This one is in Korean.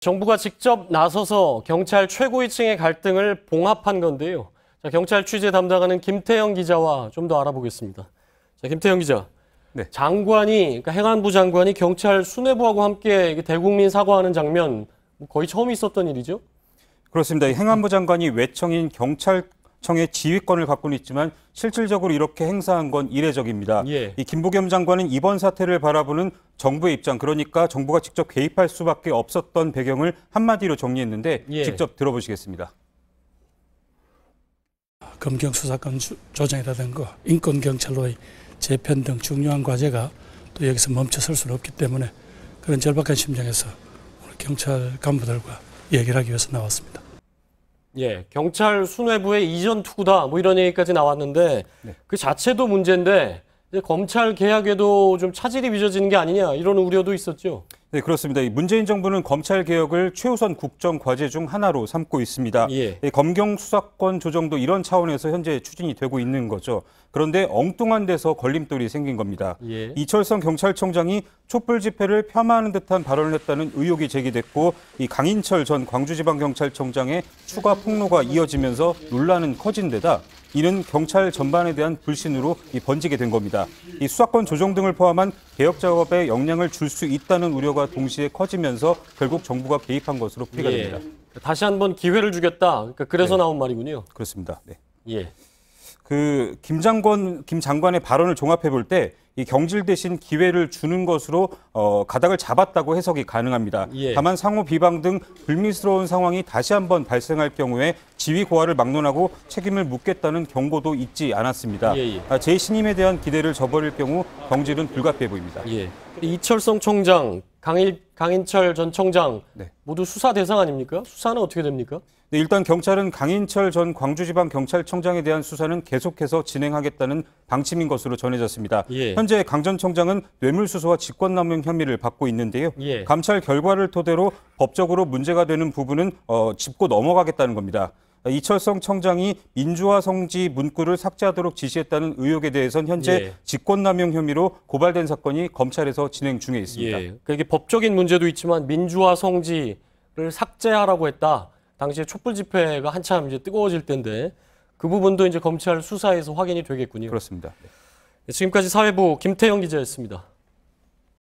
정부가 직접 나서서 경찰 최고위층의 갈등을 봉합한 건데요. 자, 경찰 취재 담당하는 김태형 기자와 좀 더 알아보겠습니다. 자, 김태형 기자. 네. 그러니까 행안부 장관이 경찰 수뇌부하고 함께 대국민 사과하는 장면 거의 처음 있었던 일이죠? 그렇습니다. 행안부 장관이 외청인 경찰청의 지휘권을 갖고는 있지만 실질적으로 이렇게 행사한 건 이례적입니다. 예. 이 김부겸 장관은 이번 사태를 바라보는 정부의 입장, 그러니까 정부가 직접 개입할 수밖에 없었던 배경을 한마디로 정리했는데 직접 들어보시겠습니다. 검경 수사권 조정이라든가 인권경찰로의 재편 등 중요한 과제가 또 여기서 멈춰설 수는 없기 때문에 그런 절박한 심정에서 오늘 경찰 간부들과 얘기를 하기 위해서 나왔습니다. 예, 경찰 수뇌부의 이전 투구다 이런 얘기까지 나왔는데 그 자체도 문제인데 이제 검찰 개혁에도 좀 차질이 빚어지는 게 아니냐 이런 우려도 있었죠. 네, 그렇습니다. 문재인 정부는 검찰 개혁을 최우선 국정 과제 중 하나로 삼고 있습니다. 예. 검경 수사권 조정도 이런 차원에서 현재 추진이 되고 있는 거죠. 그런데 엉뚱한 데서 걸림돌이 생긴 겁니다. 예. 이철성 경찰청장이 촛불 집회를 폄하하는 듯한 발언을 했다는 의혹이 제기됐고 이 강인철 전 광주지방경찰청장의 추가 폭로가 이어지면서 논란은 커진 데다 이는 경찰 전반에 대한 불신으로 번지게 된 겁니다. 이 수사권 조정 등을 포함한 개혁 작업에 영향을 줄 수 있다는 우려가 동시에 커지면서 결국 정부가 개입한 것으로 풀이가 됩니다. 다시 한번 기회를 주겠다. 그래서 나온 말이군요. 그렇습니다. 네. 예. 김 장관의 발언을 종합해 볼 때 이 경질 대신 기회를 주는 것으로 가닥을 잡았다고 해석이 가능합니다. 예. 다만 상호 비방 등 불미스러운 상황이 다시 한번 발생할 경우에 지위 고하를 막론하고 책임을 묻겠다는 경고도 있지 않았습니다. 재신임에 대한 기대를 저버릴 경우 경질은 불가피해 보입니다. 예. 이철성 총장, 강인철 전 청장 모두 수사 대상 아닙니까? 수사는 어떻게 됩니까? 네, 일단 경찰은 강인철 전 광주지방경찰청장에 대한 수사는 계속해서 진행하겠다는 방침인 것으로 전해졌습니다. 현재 강 전 청장은 뇌물수수와 직권남용 혐의를 받고 있는데요. 감찰 결과를 토대로 법적으로 문제가 되는 부분은 짚고 넘어가겠다는 겁니다. 이철성 청장이 민주화 성지 문구를 삭제하도록 지시했다는 의혹에 대해서는 현재 직권남용 혐의로 고발된 사건이 검찰에서 진행 중에 있습니다. 그러니까 이게 법적인 문제도 있지만 민주화 성지를 삭제하라고 했다. 당시에 촛불 집회가 한참 이제 뜨거워질 때인데 그 부분도 이제 검찰 수사에서 확인이 되겠군요. 그렇습니다. 지금까지 사회부 김태형 기자였습니다.